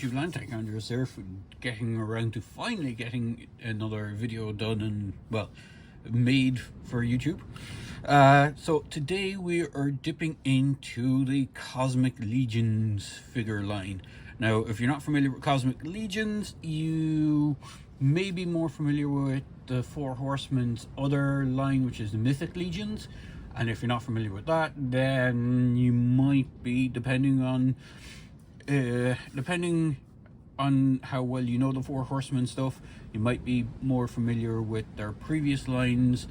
YouTube land, Tech Andrews there, for getting around to finally getting another video done and, well, made for YouTube. So today we are dipping into the Cosmic Legions figure line. Now, if you're not familiar with Cosmic Legions, you may be more familiar with the Four Horsemen's other line, which is the Mythic Legions. And if you're not familiar with that, then you might be, depending on how well you know the Four Horsemen stuff, you might be more familiar with their previous lines,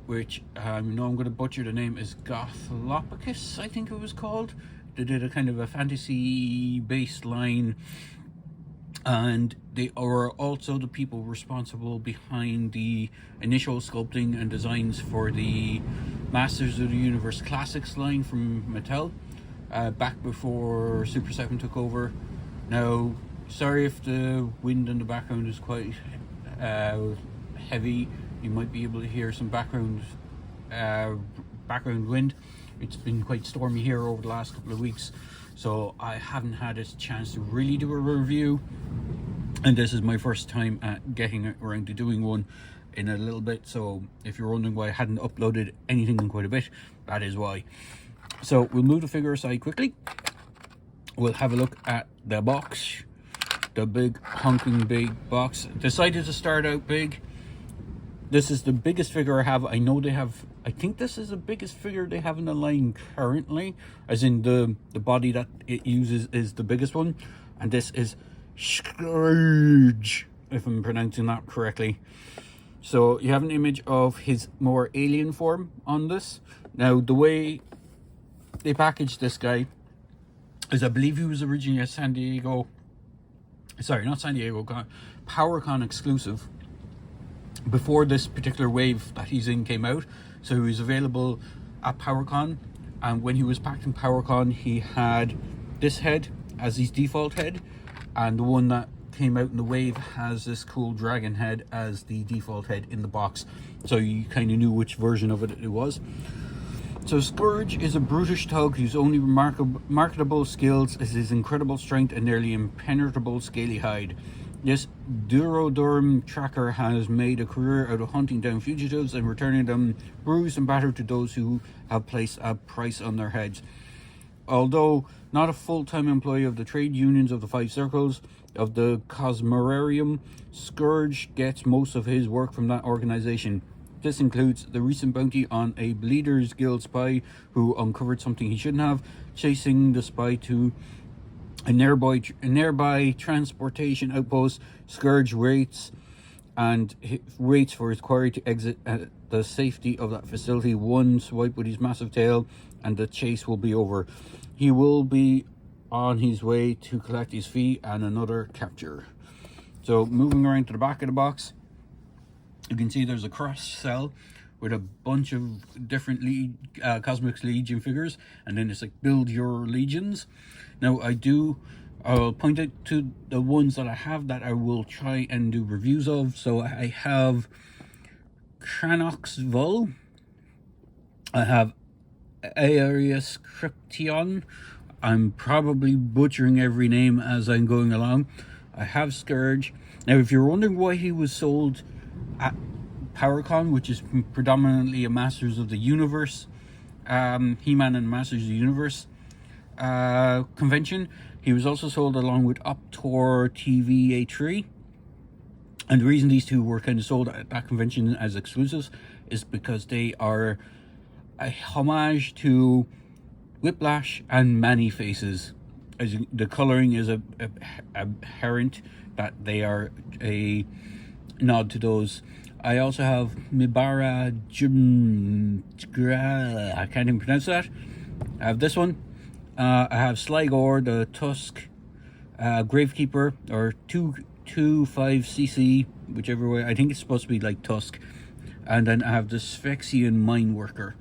which I'm going to butcher the name, is Gothlopicus, I think it was called. They did a kind of a fantasy based line, and they are also the people responsible behind the initial sculpting and designs for the Masters of the Universe Classics line from Mattel, back before Super 7 took over. Now, sorry if the wind in the background is quite heavy. You might be able to hear some background wind. It's been quite stormy here over the last couple of weeks, so I haven't had a chance to really do a review, and this is my first time at getting around to doing one in a little bit. So if you're wondering why I hadn't uploaded anything in quite a bit, that is why. So we'll move the figure aside quickly. We'll have a look at the box, the big honking big box. Decided to start out big. This is the biggest figure I have. I know they have, I think this is the biggest figure they have in the line currently, as in the body that it uses is the biggest one, and this is Ssskur'ge, if I'm pronouncing that correctly. So you have an image of his more alien form on this. Now, the way they packaged this guy is, I believe he was originally a San Diego, sorry, not San Diego, PowerCon exclusive before this particular wave that he's in came out. So he was available at PowerCon, and when he was packed in PowerCon, he had this head as his default head, and the one that came out in the wave has this cool dragon head as the default head in the box, so you kind of knew which version of it was. So Ssskur'ge is a brutish thug whose only marketable skills is his incredible strength and nearly impenetrable scaly hide. This Duroderm tracker has made a career out of hunting down fugitives and returning them bruised and battered to those who have placed a price on their heads. Although not a full-time employee of the trade unions of the Five Circles of the Cosmorarium, Ssskur'ge gets most of his work from that organization. This includes the recent bounty on a Bleeders Guild spy who uncovered something he shouldn't have, chasing the spy to a nearby transportation outpost. Ssskur'ge waits for his quarry to exit at the safety of that facility. One swipe with his massive tail and the chase will be over. He will be on his way to collect his fee and another capture. So moving around to the back of the box, you can see there's a cross cell with a bunch of different Cosmic Legion figures, and then it's like build your legions. Now I'll point out to the ones that I have that I will try and do reviews of. So I have Cranox Vol, I have Aereus Cryption, I'm probably butchering every name as I'm going along. I have Ssskur'ge. Now, if you're wondering why he was sold at PowerCon, which is predominantly a Masters of the Universe, He-Man and Masters of the Universe convention, he was also sold along with Optor TVA3. And the reason these two were kind of sold at that convention as exclusives is because they are a homage to Whiplash and Man-E-Faces. As the coloring is apparent that they are a nod to those. I also have Mibara I can't even pronounce that. I have this one. I have Sligor, the Tusk Gravekeeper, or 225cc, whichever way. I think it's supposed to be like Tusk. And then I have the Sphexian Mine Worker.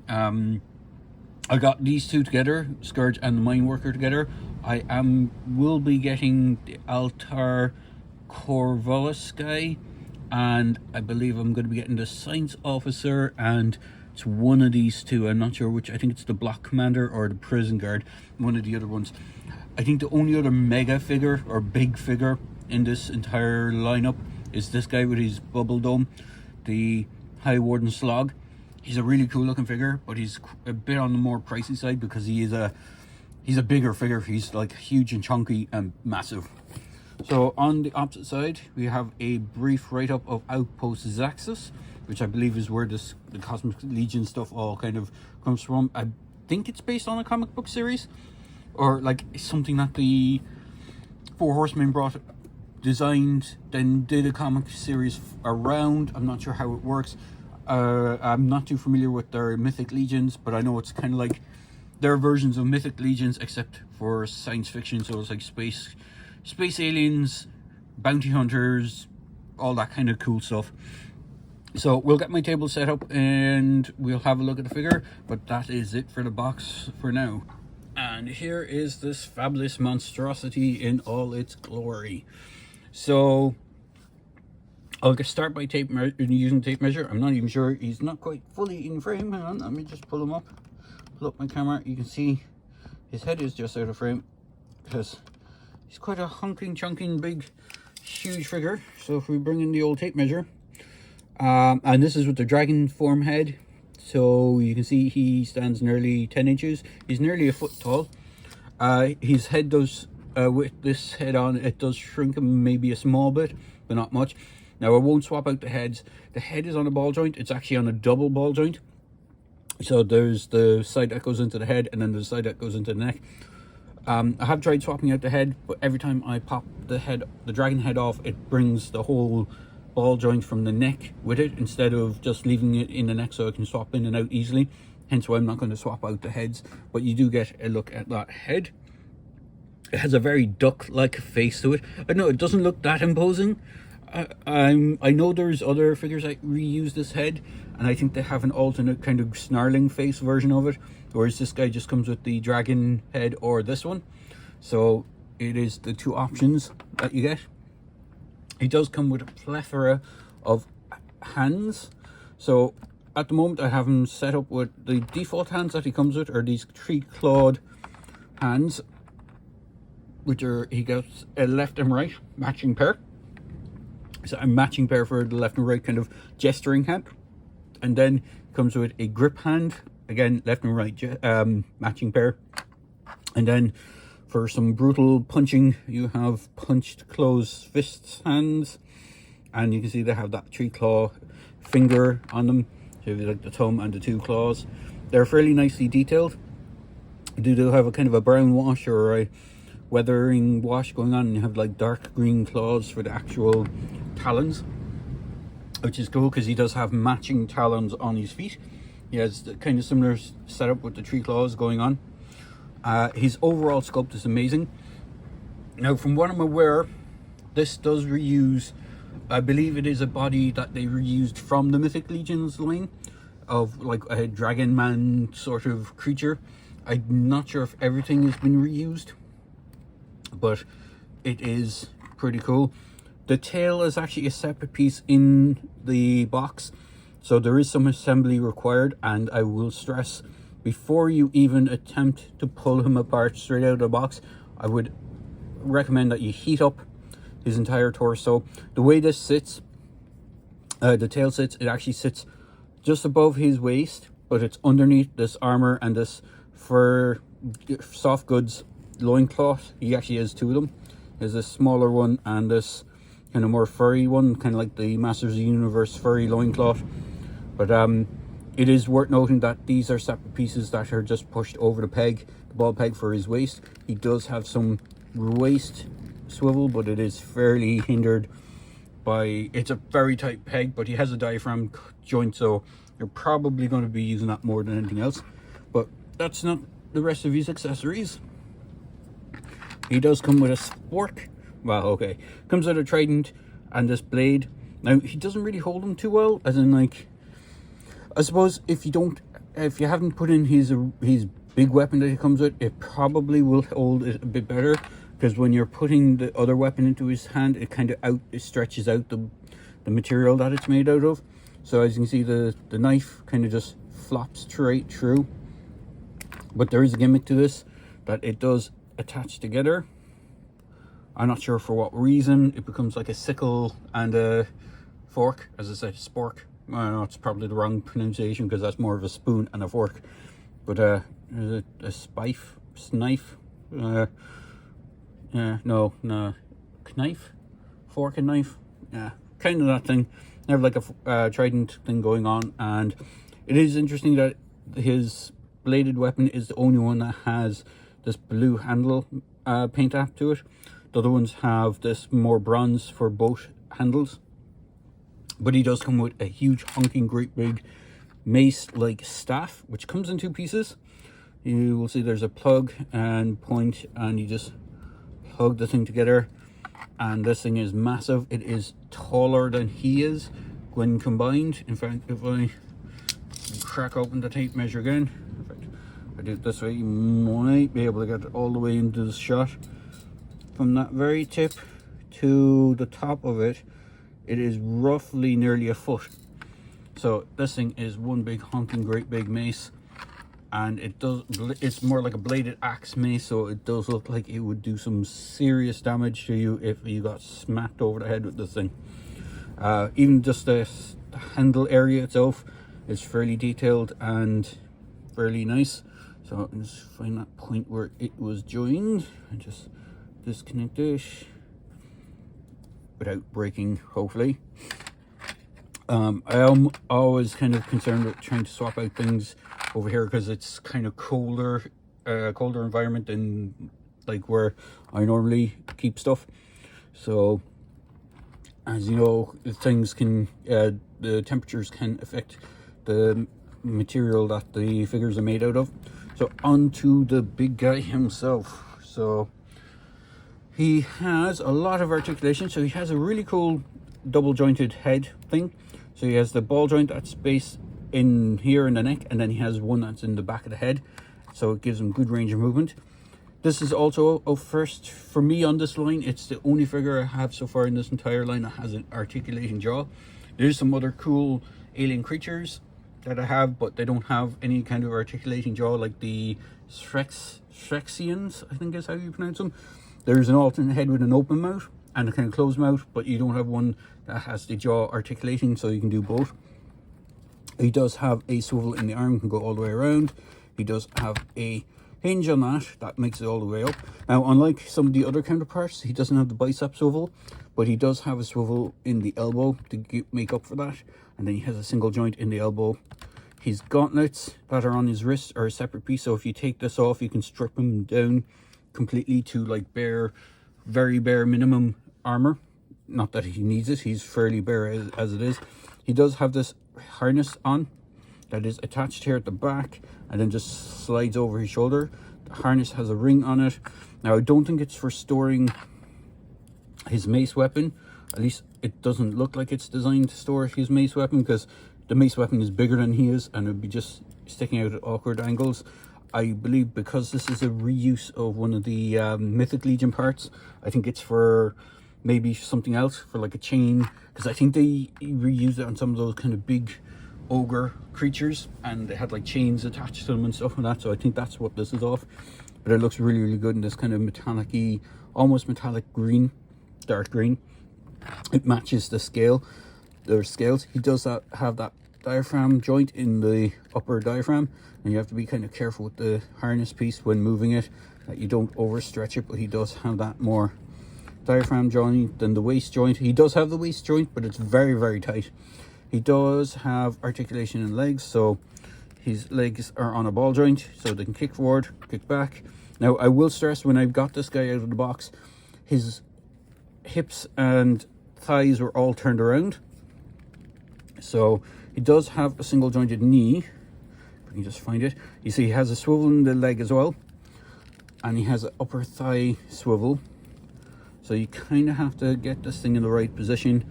I got these two together, Ssskur'ge and the Mine Worker together. I will be getting the Altar Corvallis guy, and I believe I'm going to be getting the science officer, and it's one of these two. I'm not sure which. I think it's the block commander or the prison guard, one of the other ones. I think the only other mega figure or big figure in this entire lineup is this guy with his bubble dome, the High Warden Slog. He's a really cool looking figure, but he's a bit on the more pricey side because he's a bigger figure. He's like huge and chunky and massive. So on the opposite side, we have a brief write-up of Outpost Zaxxas, which I believe is where the Cosmic Legion stuff all kind of comes from. I think it's based on a comic book series, or like something that the Four Horsemen designed, then did a comic series around. I'm not sure how it works. I'm not too familiar with their Mythic Legions, but I know it's kind of like their versions of Mythic Legions, except for science fiction. So it's like space aliens, bounty hunters, all that kind of cool stuff. So we'll get my table set up and we'll have a look at the figure, but that is it for the box for now. And here is this fabulous monstrosity in all its glory. So I'll start by using tape measure. I'm not even sure, he's not quite fully in frame. Hang on, let me just pull him up. Pull up my camera. You can see his head is just out of frame because he's quite a hunking, chunking, big, huge figure. So if we bring in the old tape measure, and this is with the dragon form head. So you can see he stands nearly 10 inches. He's nearly a foot tall. His head does, with this head on, it does shrink him maybe a small bit, but not much. Now I won't swap out the heads. The head is on a ball joint. It's actually on a double ball joint. So there's the side that goes into the head and then the side that goes into the neck. I have tried swapping out the head, but every time I pop the dragon head off, it brings the whole ball joint from the neck with it instead of just leaving it in the neck so I can swap in and out easily. Hence why I'm not going to swap out the heads, but you do get a look at that head. It has a very duck-like face to it. I know it doesn't look that imposing. I know there's other figures that reuse this head, and I think they have an alternate kind of snarling face version of it, whereas this guy just comes with the dragon head or this one. So it is the two options that you get. He does come with a plethora of hands. So at the moment I have him set up with the default hands that he comes with are these 3-clawed hands, which are, he gets a left and right matching pair. So a matching pair for the left and right kind of gesturing hand, and then comes with a grip hand, again left and right matching pair, and then for some brutal punching you have punched closed fists hands, and you can see they have that 3-claw finger on them, so you have like the thumb and the 2 claws. They're fairly nicely detailed. They do have a kind of a brown wash or a weathering wash going on, and you have like dark green claws for the actual talons, which is cool because he does have matching talons on his feet. He has the kind of similar setup with the 3 claws going on. His overall sculpt is amazing. Now from what I'm aware, this does reuse, I believe it is a body that they reused from the Mythic Legions line of like a dragon man sort of creature. I'm not sure if everything has been reused, but it is pretty cool. The tail is actually a separate piece in the box, so there is some assembly required, and I will stress, before you even attempt to pull him apart straight out of the box, I would recommend that you heat up his entire torso. The way this sits, the tail sits, it actually sits just above his waist, but it's underneath this armor and this fur soft goods loincloth. He actually has 2 of them. There's this smaller one and this kind of more furry one, kind of like the Masters of the Universe furry loincloth. But it is worth noting that these are separate pieces that are just pushed over the ball peg for his waist. He does have some waist swivel, but it is fairly hindered by, it's a very tight peg, but he has a diaphragm joint, so you're probably going to be using that more than anything else. But that's not the rest of his accessories. He does come with a spork. Well, okay, comes with a trident and this blade. Now he doesn't really hold them too well, as in like, I suppose if you haven't put in his big weapon that he comes with, it probably will hold it a bit better, because when you're putting the other weapon into his hand, it kind of stretches out the material that it's made out of. So as you can see, the knife kind of just flops straight through. But there is a gimmick to this, that it does attach together. I'm not sure for what reason. It becomes like a sickle and a fork, as I say, spork. I know it's probably the wrong pronunciation, because that's more of a spoon and a fork. But there's a spife, knife. No, knife, fork and knife. Yeah, kind of that thing. They have like a trident thing going on, and it is interesting that his bladed weapon is the only one that has this blue handle paint app to it. The other ones have this more bronze for both handles. But he does come with a huge honking great big mace like staff, which comes in 2 pieces. You will see there's a plug and point, and you just plug the thing together, and this thing is massive. It is taller than he is when combined. In fact, if I crack open the tape measure again, in fact, if I do it this way, you might be able to get it all the way into the shot. From that very tip to the top of it, it is roughly nearly a foot. So this thing is one big honking great big mace, and it's more like a bladed axe mace, so it does look like it would do some serious damage to you if you got smacked over the head with this thing. Even just the handle area itself is fairly detailed and fairly nice. So let's find that point where it was joined and just disconnect it without breaking, hopefully. I am always kind of concerned with trying to swap out things over here, because it's kind of colder environment than like where I normally keep stuff. So as you know, things can the temperatures can affect the material that the figures are made out of. So on to the big guy himself. So he has a lot of articulation. So he has a really cool double jointed head thing. So he has the ball joint that's based in here in the neck, and then he has one that's in the back of the head, so it gives him good range of movement. This is also a first for me on this line. It's the only figure I have so far in this entire line that has an articulating jaw. There's some other cool alien creatures that I have, but they don't have any kind of articulating jaw, like the Ssskur'ge, I think is how you pronounce them. There's an alternate head with an open mouth and a kind of closed mouth, but you don't have one that has the jaw articulating, so you can do both. He does have a swivel in the arm, can go all the way around. He does have a hinge on that makes it all the way up. Now, unlike some of the other counterparts, he doesn't have the bicep swivel, but he does have a swivel in the elbow to make up for that, and then he has a single joint in the elbow. His gauntlets that are on his wrist are a separate piece, so if you take this off, you can strip him down completely to like very bare minimum armor. Not that he needs it, he's fairly bare as it is. He does have this harness on that is attached here at the back and then just slides over his shoulder. The harness has a ring on it. Now, I don't think it's for storing his mace weapon. At least it doesn't look like it's designed to store his mace weapon, because the mace weapon is bigger than he is and it would be just sticking out at awkward angles. I believe because this is a reuse of one of the Mythic Legion parts, I think it's for maybe something else, for like a chain, because I think they reused it on some of those kind of big ogre creatures, and they had like chains attached to them and stuff like that, so I think that's what this is off. But it looks really good in this kind of metallic-y, almost metallic green, dark green. It matches the scale, their scales. He does have that diaphragm joint in the upper diaphragm, and you have to be kind of careful with the harness piece when moving it, that you don't overstretch it, but he does have that more diaphragm joint than the waist joint. He does have the waist joint, but it's very tight. He does have articulation in legs, so his legs are on a ball joint, so they can kick forward, kick back. Now, I will stress, when I got this guy out of the box, his hips and thighs were all turned around. So he does have a single jointed knee. If I can just find it. You see, he has a swivel in the leg as well, and he has an upper thigh swivel. So you kind of have to get this thing in the right position,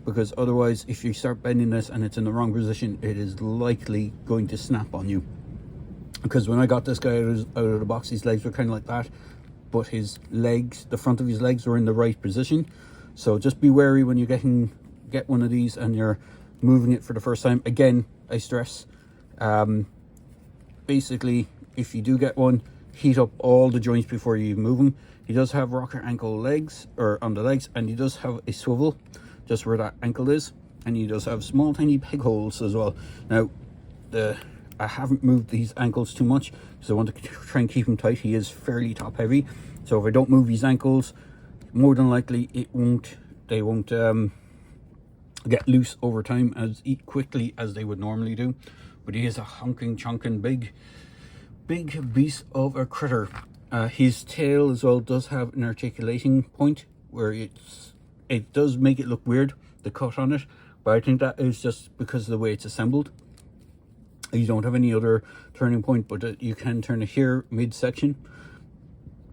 because otherwise, if you start bending this and it's in the wrong position, it is likely going to snap on you. Because when I got this guy out of the box, his legs were kind of like that, but his legs, the front of his legs, are in the right position. So just be wary when you get one of these and you're moving it for the first time. Again, I stress, basically, if you do get one, heat up all the joints before you even move them. He does have rocker ankle legs, or on the legs, and he does have a swivel just where that ankle is, and he does have small tiny peg holes as well. Now, I haven't moved these ankles too much because I want to try and keep him tight. He is fairly top heavy, so if I don't move these ankles, more than likely they won't get loose over time as quickly as they would normally do. But he is a honking chonking big beast of a critter. His tail as well does have an articulating point where it does make it look weird, the cut on it, but I think that is just because of the way it's assembled. You don't have any other turning point, but you can turn it here midsection.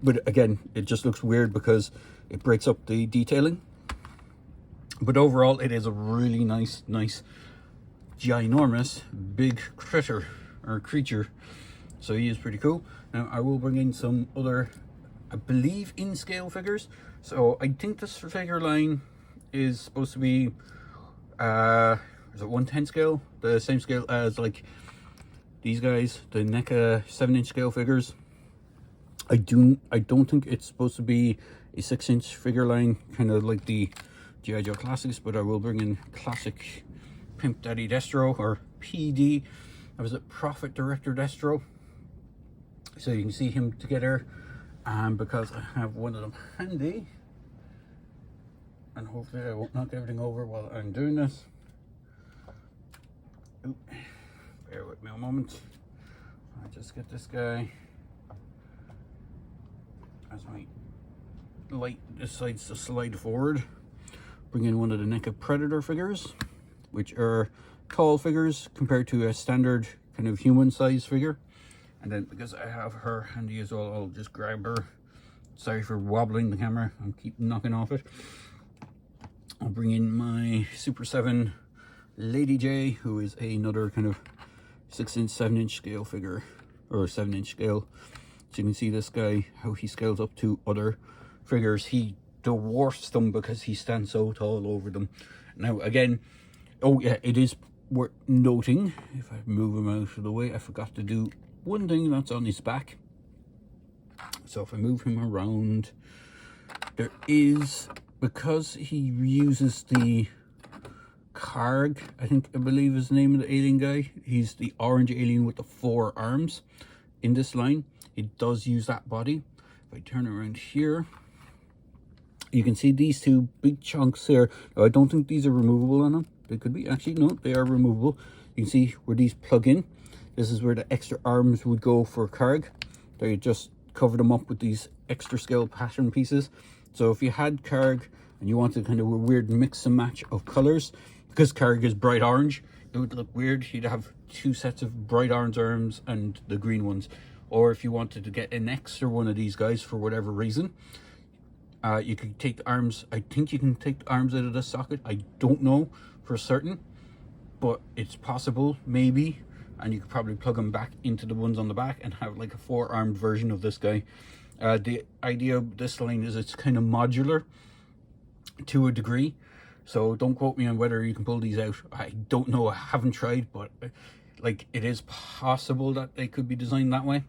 But again, it just looks weird because it breaks up the detailing. But overall, it is a really nice, ginormous, big critter or creature. So he is pretty cool. Now I will bring in some other, I believe, in scale figures. So I think this figure line is supposed to be, is it 1/10 scale? The same scale as like these guys, the NECA 7-inch scale figures. I don't think it's supposed to be a 6-inch figure line, kind of like the G.I. Joe Classics, but I will bring in classic Pimp Daddy Destro, or PD. That was it, Prophet Director Destro. So you can see him together, and because I have one of them handy, and hopefully I won't knock everything over while I'm doing this. Ooh, bear with me a moment. I'll just get this guy as my light decides to slide forward. Bring in one of the NECA Predator figures, which are tall figures compared to a standard kind of human size figure. And then because I have her handy as well, I'll just grab her. Sorry for wobbling the camera, I'll keep knocking off it. I'll bring in my Super 7 Lady J, who is another kind of 6-inch, 7-inch scale figure, or 7-inch scale. So you can see this guy, how he scales up to other figures. He dwarfs them because he stands so tall over them. Now again, oh yeah, it is worth noting, if I move him out of the way, I forgot to do one thing that's on his back. So if I move him around, there is, because he uses the Ssskur'ge, I believe is the name of the alien guy. He's the orange alien with the 4 arms in this line. It does use that body. If I turn around here, you can see these two big chunks here. Now, I don't think these are removable on them. They could be, actually, no, they are removable. You can see where these plug in. This is where the extra arms would go for Ssskur'ge. They just cover them up with these extra scale pattern pieces. So if you had Ssskur'ge and you wanted kind of a weird mix and match of colors, because Ssskur'ge is bright orange, it would look weird. You'd have 2 sets of bright orange arms and the green ones. Or if you wanted to get an extra one of these guys for whatever reason, you could take the arms. I think you can take the arms out of the socket. I don't know for certain, but it's possible, maybe. And you could probably plug them back into the ones on the back and have like a 4-armed version of this guy. The idea of this line is it's kind of modular to a degree. So don't quote me on whether you can pull these out. I don't know, I haven't tried, but like it is possible that they could be designed that way.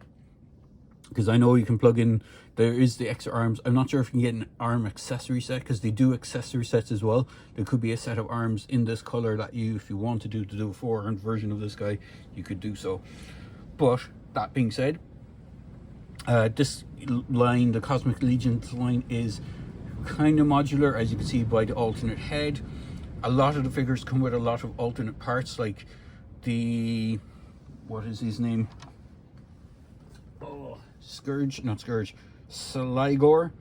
Because I know you can plug in, there is the extra arms. I'm not sure if you can get an arm accessory set, because they do accessory sets as well. There could be a set of arms in this color that you, if you want to do a 4-armed version of this guy, you could do so. But that being said, this line, the Cosmic Legions line, is kind of modular, as you can see by the alternate head. A lot of the figures come with a lot of alternate parts, like the, what is his name? Oh, Ssskur'ge, not Ssskur'ge, Ssskur'ge,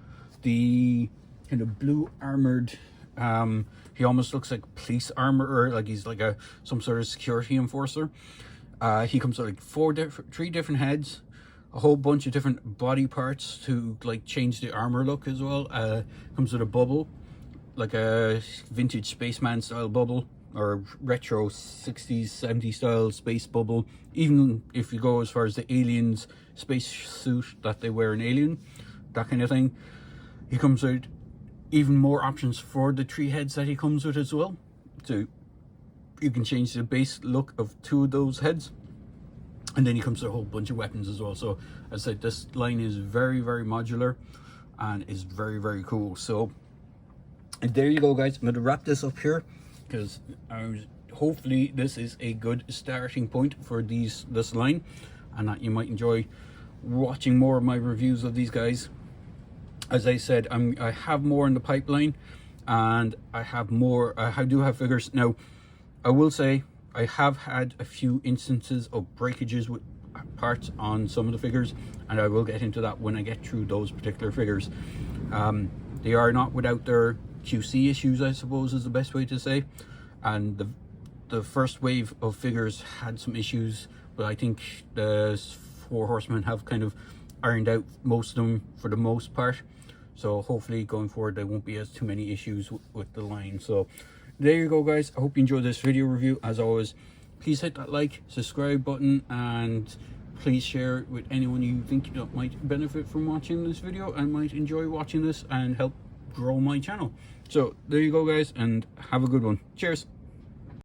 the kind of blue armored, he almost looks like police armor, or like he's like some sort of security enforcer. He comes with like 3 different heads, a whole bunch of different body parts to like change the armor look as well. Comes with a bubble, like a vintage spaceman style bubble, or retro 60s 70s style space bubble. Even if you go as far as the aliens space suit that they wear in Alien, that kind of thing. He comes with even more options for the 3 heads that he comes with as well. So you can change the base look of 2 of those heads, and then he comes with a whole bunch of weapons as well. So as I said, this line is very, very modular and is very, very cool. So and there you go, guys. I'm going to wrap this up here because hopefully this is a good starting point for this line, and that you might enjoy watching more of my reviews of these guys. As I said, I have more in the pipeline, and I do have figures. Now, I will say I have had a few instances of breakages with parts on some of the figures, and I will get into that when I get through those particular figures. They are not without their QC issues, I suppose is the best way to say, and the first wave of figures had some issues, but I think the 4 horsemen have kind of ironed out most of them for the most part. So hopefully going forward there won't be as too many issues with the line. So there you go, guys. I hope you enjoyed this video review. As always, please hit that like, subscribe button, and please share it with anyone you think that might benefit from watching this video and might enjoy watching this and help grow my channel. So there you go, guys, and have a good one. Cheers.